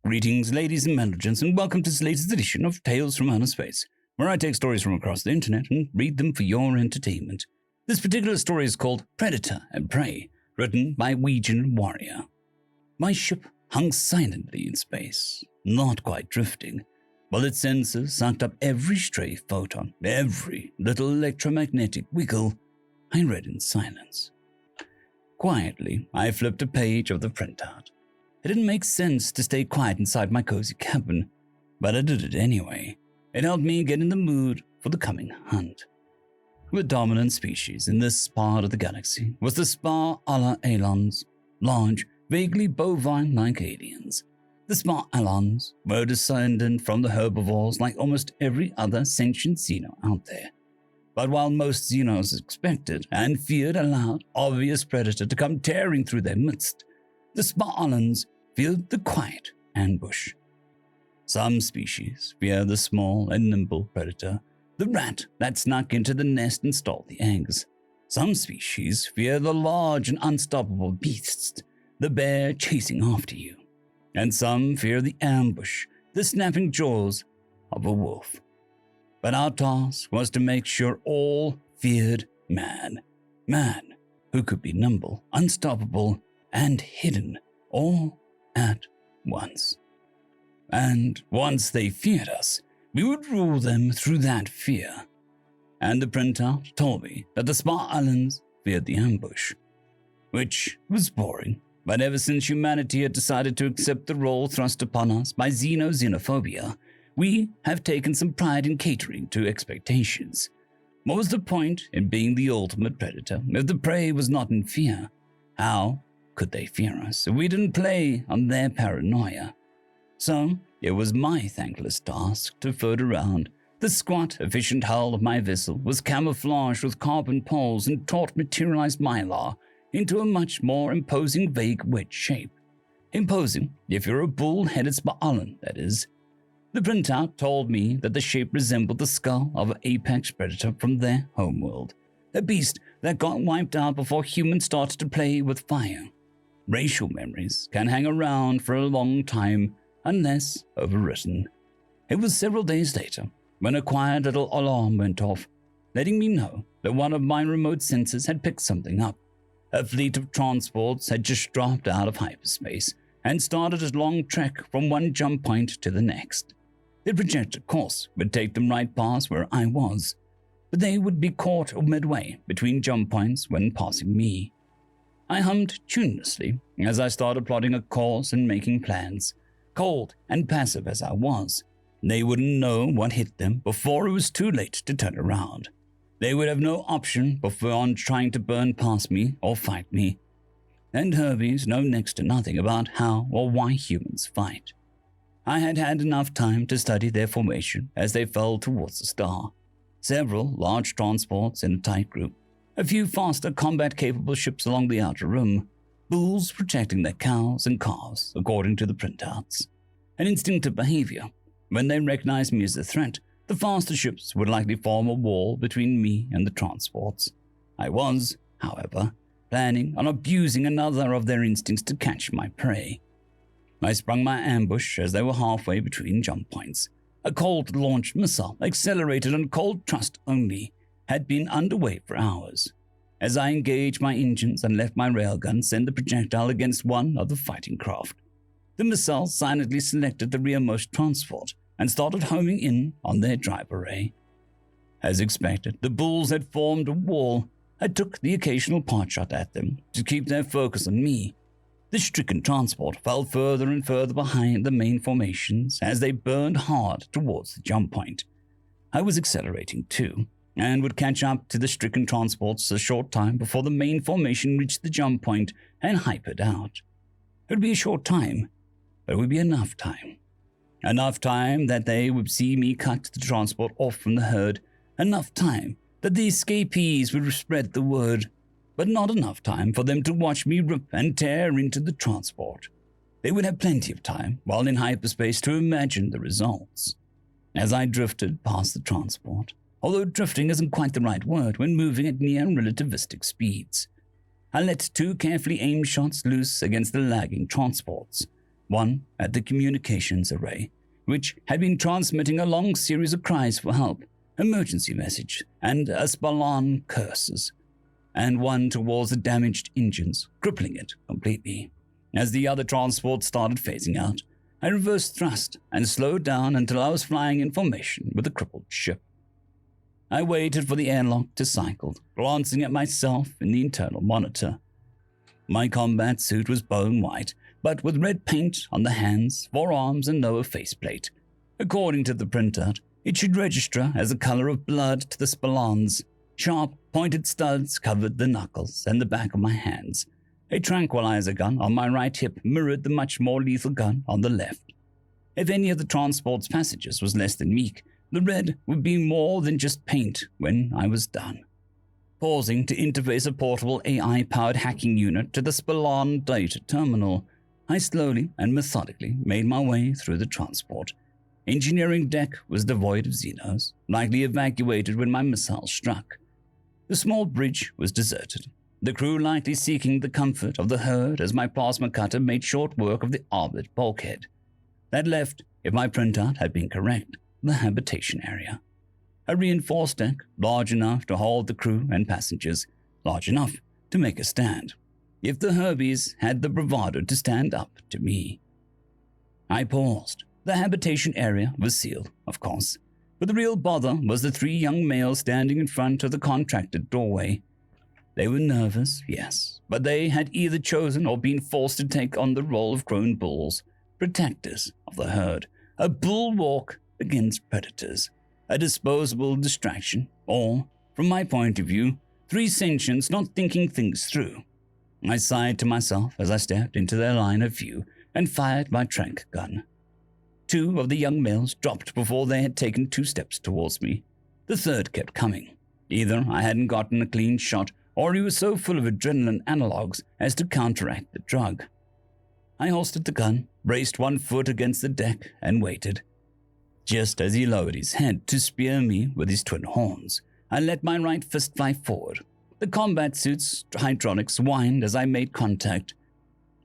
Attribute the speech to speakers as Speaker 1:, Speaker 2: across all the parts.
Speaker 1: Greetings, ladies and gents, and welcome to this latest edition of Tales from Outer Space, where I take stories from across the internet and read them for your entertainment. This particular story is called Predator and Prey, written by WegianWarrior. My ship hung silently in space, not quite drifting, while its sensors sucked up every stray photon, every little electromagnetic wiggle. I read in silence. Quietly, I flipped a page of the printout. It didn't make sense to stay quiet inside my cozy cabin, but I did it anyway. It helped me get in the mood for the coming hunt. The dominant species in this part of the galaxy was the Spar-Ala-Alons, large, vaguely bovine-like aliens. The Spar-Alons were descended from the herbivores like almost every other sentient xeno out there. But while most xenos expected and feared a loud, obvious predator to come tearing through their midst, the Spar-Alons feared the quiet ambush. Some species fear the small and nimble predator, the rat that snuck into the nest and stole the eggs. Some species fear the large and unstoppable beasts, the bear chasing after you. And some fear the ambush, the snapping jaws of a wolf. But our task was to make sure all feared man who could be nimble, unstoppable, and hidden all at once. And once they feared us, we would rule them through that fear. And the printout told me that the Spar-Alons feared the ambush, which was boring. But ever since humanity had decided to accept the role thrust upon us by xenophobia, we have taken some pride in catering to expectations. What was the point in being the ultimate predator if the prey was not in fear? How could they fear us if we didn't play on their paranoia? So it was my thankless task to float around. The squat, efficient hull of my vessel was camouflaged with carbon poles and taut materialized mylar into a much more imposing vague wedge shape. Imposing if you're a bull-headed Spar-Alan, that is. The printout told me that the shape resembled the skull of an apex predator from their homeworld, a beast that got wiped out before humans started to play with fire. Racial memories can hang around for a long time unless overwritten. It was several days later when a quiet little alarm went off, letting me know that one of my remote sensors had picked something up. A fleet of transports had just dropped out of hyperspace and started a long trek from one jump point to the next. The projected course would take them right past where I was, but they would be caught midway between jump points when passing me. I hummed tunelessly as I started plotting a course and making plans. Cold and passive as I was, they wouldn't know what hit them before it was too late to turn around. They would have no option beyond trying to burn past me or fight me. And Herbies know next to nothing about how or why humans fight. I had had enough time to study their formation as they fell towards the star. Several large transports in a tight group, a few faster combat-capable ships along the outer rim, bulls protecting their cows and calves, according to the printouts. An instinctive behavior. When they recognized me as a threat, the faster ships would likely form a wall between me and the transports. I was, however, planning on abusing another of their instincts to catch my prey. I sprung my ambush as they were halfway between jump points. A cold-launched missile, accelerated on cold thrust only, had been underway for hours. As I engaged my engines and left my railgun send the projectile against one of the fighting craft, the missile silently selected the rearmost transport and started homing in on their drive array. As expected, the bulls had formed a wall. I took the occasional pot shot at them to keep their focus on me. The stricken transport fell further and further behind the main formations as they burned hard towards the jump point. I was accelerating too, and would catch up to the stricken transports a short time before the main formation reached the jump point and hypered out. It would be a short time, but it would be enough time. Enough time that they would see me cut the transport off from the herd, enough time that the escapees would spread the word, but not enough time for them to watch me rip and tear into the transport. They would have plenty of time while in hyperspace to imagine the results. As I drifted past the transport, although drifting isn't quite the right word when moving at near relativistic speeds, I let two carefully aimed shots loose against the lagging transports. one at the communications array, which had been transmitting a long series of cries for help, emergency message, and Aspalan curses, and one towards the damaged engines, crippling it completely. As the other transport started phasing out, I reversed thrust and slowed down until I was flying in formation with the crippled ship. I waited for the airlock to cycle, glancing at myself in the internal monitor. My combat suit was bone white, but with red paint on the hands, forearms, and lower faceplate. According to the printout, it should register as the color of blood to the spallons. Sharp, pointed studs covered the knuckles and the back of my hands. A tranquilizer gun on my right hip mirrored the much more lethal gun on the left. If any of the transport's passengers was less than meek, the red would be more than just paint when I was done. Pausing to interface a portable AI-powered hacking unit to the Spallon data terminal, I slowly and methodically made my way through the transport. Engineering deck was devoid of Xenos, likely evacuated when my missile struck. The small bridge was deserted, the crew likely seeking the comfort of the herd as my plasma cutter made short work of the armored bulkhead. That left, if my printout had been correct, the habitation area. A reinforced deck, large enough to hold the crew and passengers, large enough to make a stand, if the Herbies had the bravado to stand up to me. I paused. The habitation area was sealed, of course, but the real bother was the three young males standing in front of the contracted doorway. They were nervous, yes, but they had either chosen or been forced to take on the role of grown bulls, protectors of the herd, a bulwark against predators, a disposable distraction, or, from my point of view, three sentients not thinking things through. I sighed to myself as I stepped into their line of view and fired my trank gun. Two of the young males dropped before they had taken 2 steps towards me. The third kept coming. Either I hadn't gotten a clean shot, or he was so full of adrenaline analogs as to counteract the drug. I holstered the gun, braced one foot against the deck, and waited. Just as he lowered his head to spear me with his twin horns, I let my right fist fly forward. The combat suit's hydraulics whined as I made contact.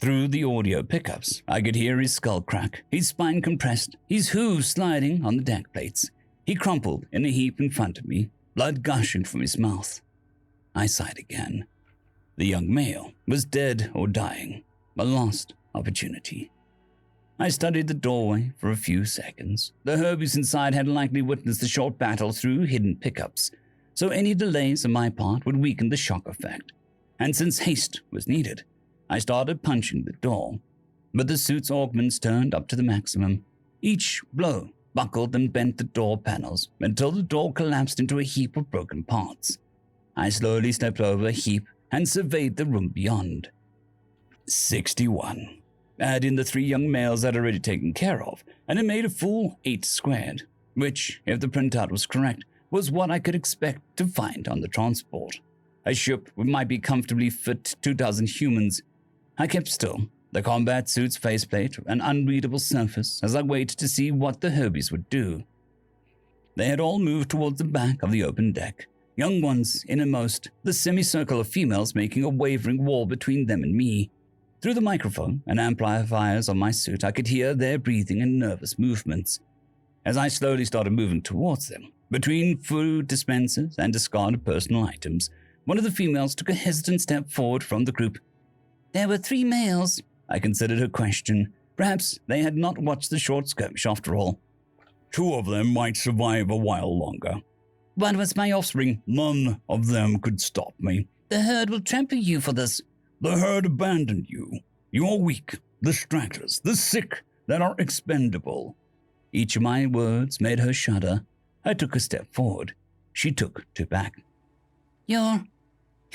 Speaker 1: Through the audio pickups, I could hear his skull crack, his spine compressed, his hooves sliding on the deck plates. He crumpled in a heap in front of me, blood gushing from his mouth. I sighed again. The young male was dead or dying, a lost opportunity. I studied the doorway for a few seconds. The Herbies inside had likely witnessed the short battle through hidden pickups, so any delays on my part would weaken the shock effect. And since haste was needed, I started punching the door. But the suit's augments turned up to the maximum. Each blow buckled and bent the door panels until the door collapsed into a heap of broken parts. I slowly stepped over a heap and surveyed the room beyond. 61. Add in the 3 young males I'd already taken care of, and it made a full 8 squared, which, if the printout was correct, was what I could expect to find on the transport. A ship might be comfortably fit 2,000 humans. I kept still, the combat suit's faceplate an unreadable surface as I waited to see what the Herbies would do. They had all moved towards the back of the open deck, young ones innermost, the semicircle of females making a wavering wall between them and me. Through the microphone and amplifiers on my suit, I could hear their breathing and nervous movements. As I slowly started moving towards them, between food dispensers and discarded personal items, one of the females took a hesitant step forward from the group. There were 3 males. I considered her question. Perhaps they had not watched the short skirmish after all. 2 of them might survive a while longer. One was my offspring. None of them could stop me. The herd will trample you for this. The herd abandoned you. You are weak, the stragglers, the sick that are expendable. Each of my words made her shudder. I took a step forward. She took 2 back. You're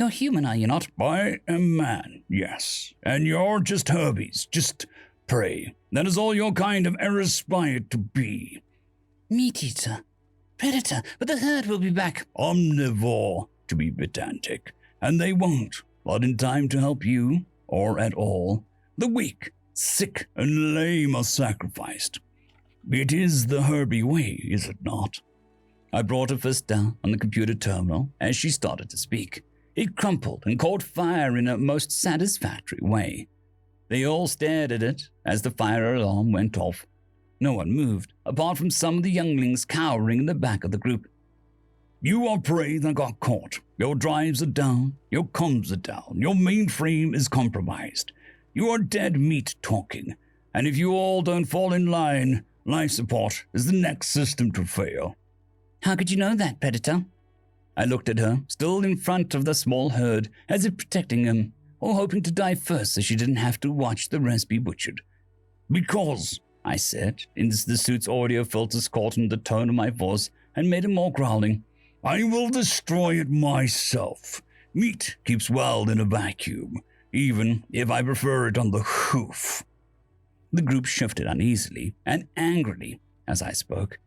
Speaker 1: human, are you not? I am man, yes. And you're just Herbies, just prey. That is all your kind of ever aspired to be. Meat-eater. Predator, but the herd will be back. Omnivore, to be pedantic. And they won't, not in time to help you, or at all. The weak, sick, and lame are sacrificed. It is the Herbie way, is it not? I brought her fist down on the computer terminal as she started to speak. It crumpled and caught fire in a most satisfactory way. They all stared at it as the fire alarm went off. No one moved, apart from some of the younglings cowering in the back of the group. You are prey that got caught. Your drives are down, your comms are down, your mainframe is compromised. You are dead meat talking, and if you all don't fall in line, life support is the next system to fail. How could you know that, Predator? I looked at her, still in front of the small herd, as if protecting him, or hoping to die first so she didn't have to watch the rest be butchered. Because, I said, in the suit's audio filters caught in the tone of my voice and made it more growling, I will destroy it myself. Meat keeps well in a vacuum, even if I prefer it on the hoof. The group shifted uneasily and angrily as I spoke,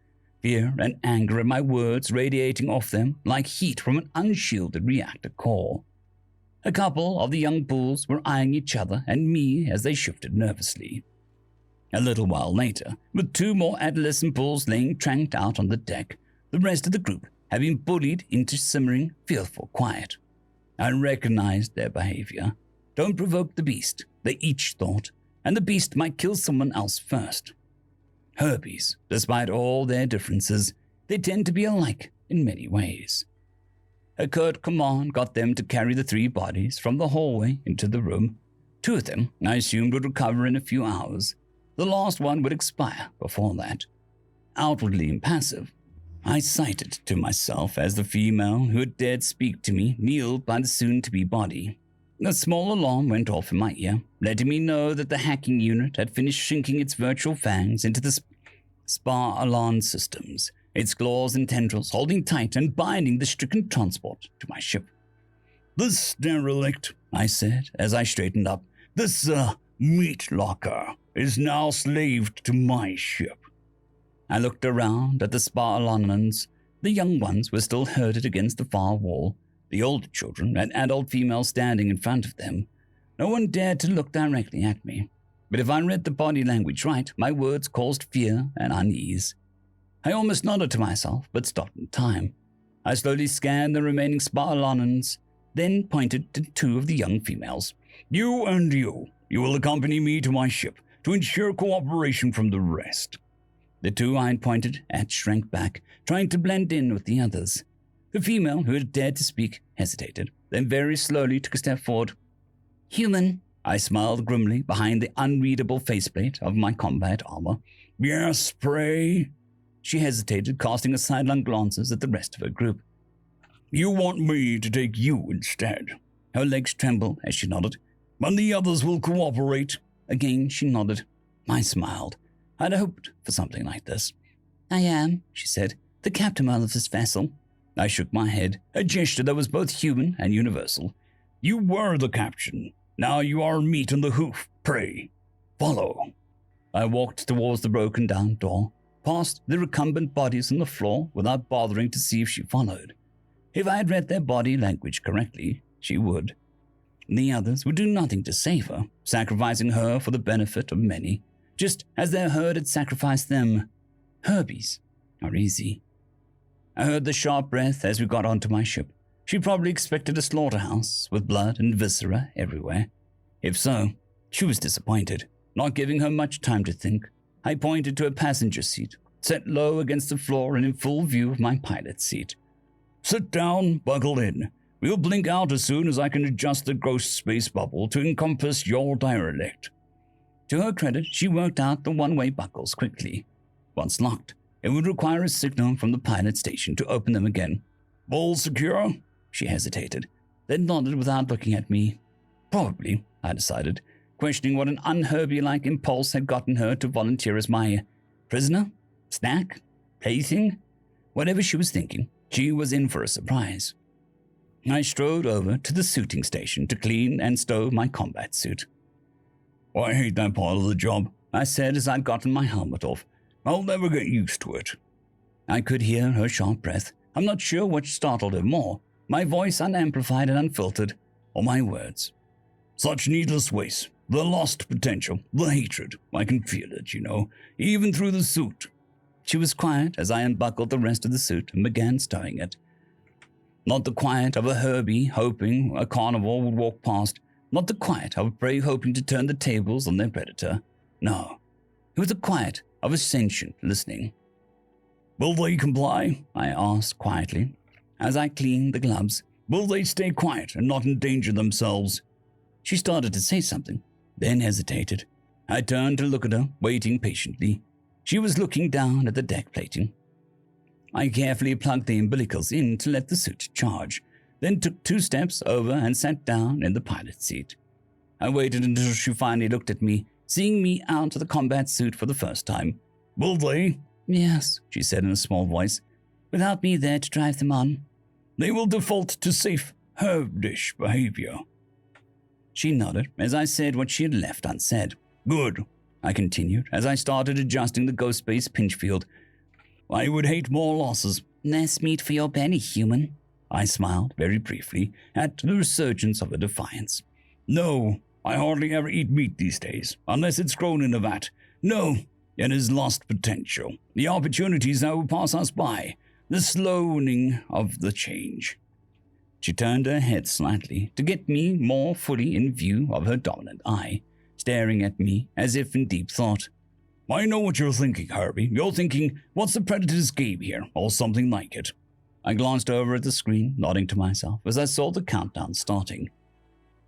Speaker 1: fear and anger at my words radiating off them like heat from an unshielded reactor core. A couple of the young bulls were eyeing each other and me as they shifted nervously. A little while later, with two more adolescent bulls laying tranked out on the deck, the rest of the group had been bullied into simmering, fearful quiet. I recognized their behavior. Don't provoke the beast, they each thought, and the beast might kill someone else first. Herbies, despite all their differences, they tend to be alike in many ways. A curt command got them to carry the 3 bodies from the hallway into the room. 2 of them, I assumed, would recover in a few hours. The last one would expire before that. Outwardly impassive, I cited to myself as the female who had dared speak to me kneeled by the soon-to-be body. A small alarm went off in my ear, letting me know that the hacking unit had finished shrinking its virtual fangs into the spar-alarm systems, its claws and tendrils holding tight and binding the stricken transport to my ship. This derelict, I said as I straightened up, this meat locker is now slaved to my ship. I looked around at the spar-alarmans. The young ones were still herded against the far wall, the older children and adult females standing in front of them. No one dared to look directly at me, but if I read the body language right, my words caused fear and unease. I almost nodded to myself, but stopped in time. I slowly scanned the remaining spar-alarmans, then pointed to 2 of the young females. You and you will accompany me to my ship to ensure cooperation from the rest. The 2 I had pointed at shrank back, trying to blend in with the others. The female who had dared to speak hesitated, then very slowly took a step forward. Human, I smiled grimly behind the unreadable faceplate of my combat armor. Yes, pray. She hesitated, casting a sidelong glances at the rest of her group. You want me to take you instead. Her legs trembled as she nodded. And the others will cooperate. Again she nodded. I smiled. I'd hoped for something like this. I am, she said, the captain of this vessel. I shook my head, a gesture that was both human and universal. You were the captain. Now you are meat on the hoof. Pray, follow. I walked towards the broken-down door, past the recumbent bodies on the floor without bothering to see if she followed. If I had read their body language correctly, she would. The others would do nothing to save her, sacrificing her for the benefit of many, just as their herd had sacrificed them. Herbies are easy. I heard the sharp breath as we got onto my ship. She probably expected a slaughterhouse with blood and viscera everywhere. If so, she was disappointed, not giving her much time to think. I pointed to a passenger seat, set low against the floor and in full view of my pilot's seat. Sit down, buckle in. We'll blink out as soon as I can adjust the gross space bubble to encompass your derelict. To her credit, she worked out the one-way buckles quickly. Once locked, it would require a signal from the pilot station to open them again. All secure? She hesitated, then nodded without looking at me. Probably, I decided, questioning what an un-Herbie-like impulse had gotten her to volunteer as my prisoner, snack, plaything. Whatever she was thinking, she was in for a surprise. I strode over to the suiting station to clean and stow my combat suit. I hate that part of the job, I said as I'd gotten my helmet off. I'll never get used to it. I could hear her sharp breath. I'm not sure which startled her more, my voice unamplified and unfiltered, or my words. Such needless waste, the lost potential, the hatred. I can feel it, even through the suit. She was quiet as I unbuckled the rest of the suit and began stowing it. Not the quiet of a Herbie hoping a carnivore would walk past, Not the quiet of a prey hoping to turn the tables on their predator. No, it was the quiet of a sentient listening. "Will they comply?" I asked quietly, as I cleaned the gloves. "Will they stay quiet and not endanger themselves?" She started to say something, then hesitated. I turned to look at her, waiting patiently. She was looking down at the deck plating. I carefully plugged the umbilicals in to let the suit charge, then took 2 steps over and sat down in the pilot seat. I waited until she finally looked at me, seeing me out of the combat suit for the first time. "Will they?" "Yes," she said in a small voice, "without me there to drive them on." "They will default to safe, herb-dish behavior." She nodded as I said what she had left unsaid. "Good," I continued as I started adjusting the ghost space pinch field. "I would hate more losses." "Less meat for your belly, human." I smiled very briefly at the resurgence of her defiance. "No, I hardly ever eat meat these days, unless it's grown in a vat. No, it has lost potential. The opportunities that will pass us by, the slowing of the change." She turned her head slightly to get me more fully in view of her dominant eye, staring at me as if in deep thought. "I know what you're thinking, Herbie. You're thinking, what's the Predator's game here, or something like it." I glanced over at the screen, nodding to myself as I saw the countdown starting.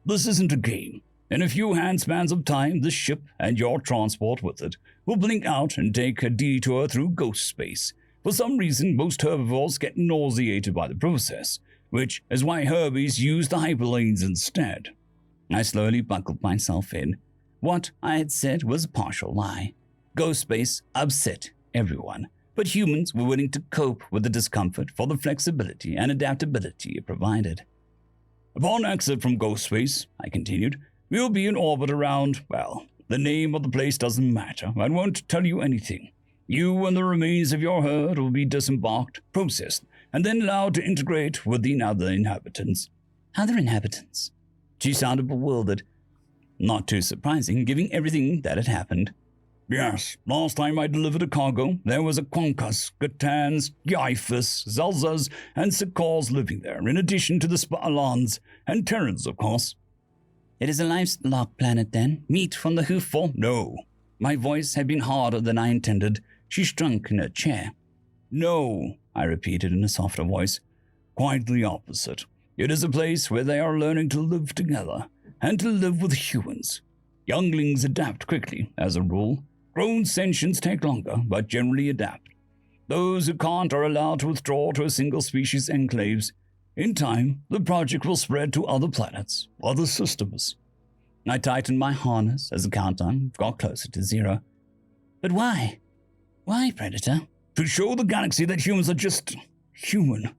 Speaker 1: "This isn't a game. In a few handspans of time, this ship, and your transport with it, will blink out and take a detour through ghost space. For some reason, most herbivores get nauseated by the process, which is why Herbies use the hyperlanes instead." I slowly buckled myself in. What I had said was a partial lie. Ghost space upset everyone, but humans were willing to cope with the discomfort for the flexibility and adaptability it provided. "Upon exit from ghost space," I continued, "we'll be in orbit around, well, the name of the place doesn't matter. I won't tell you anything. You and the remains of your herd will be disembarked, processed, and then allowed to integrate with the other inhabitants." "Other inhabitants?" She sounded bewildered. Not too surprising, given everything that had happened. "Yes, last time I delivered a cargo, there was a Quankas, Gatans, Gyaifas, Zelzas, and Sikors living there, in addition to the Spalans and Terrans, of course." "It is a livestock planet, then? Meat from the hoofful?" "No." My voice had been harder than I intended. She shrunk in her chair. "No," I repeated in a softer voice. "Quite the opposite. It is a place where they are learning to live together, and to live with humans. Younglings adapt quickly, as a rule. Grown sentients take longer, but generally adapt. Those who can't are allowed to withdraw to a single-species enclaves. In time, the project will spread to other planets, other systems." I tightened my harness as the countdown got closer to 0. "But why? Why, Predator?" "To show the galaxy that humans are just human.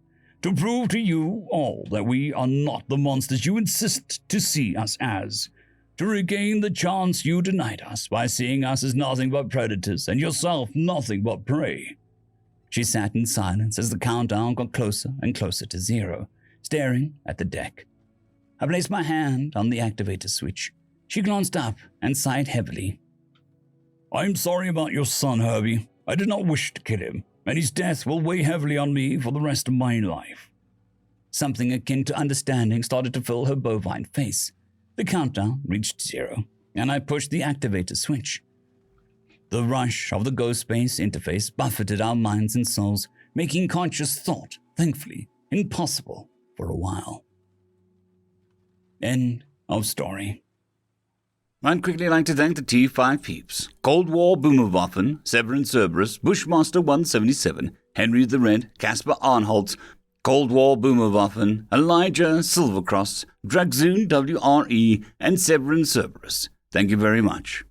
Speaker 1: To prove to you all that we are not the monsters you insist to see us as. To regain the chance you denied us by seeing us as nothing but predators and yourself nothing but prey." She sat in silence as the countdown got closer and closer to 0, staring at the deck. I placed my hand on the activator switch. She glanced up and sighed heavily. "I'm sorry about your son, Herbie. I did not wish to kill him, and his death will weigh heavily on me for the rest of my life." Something akin to understanding started to fill her bovine face. The countdown reached 0, and I pushed the activator switch. The rush of the ghost space interface buffeted our minds and souls, making conscious thought, thankfully, impossible for a while. End of story. I'd quickly like to thank the T5 peeps: Cold War Boomerwaffen, Severin Cerberus, Bushmaster 177, Henry the Red, Caspar Arnholtz, Cold War Boomerwaffen, Elijah Silvercross, Dragzoon WRE, and Severin Cerberus. Thank you very much.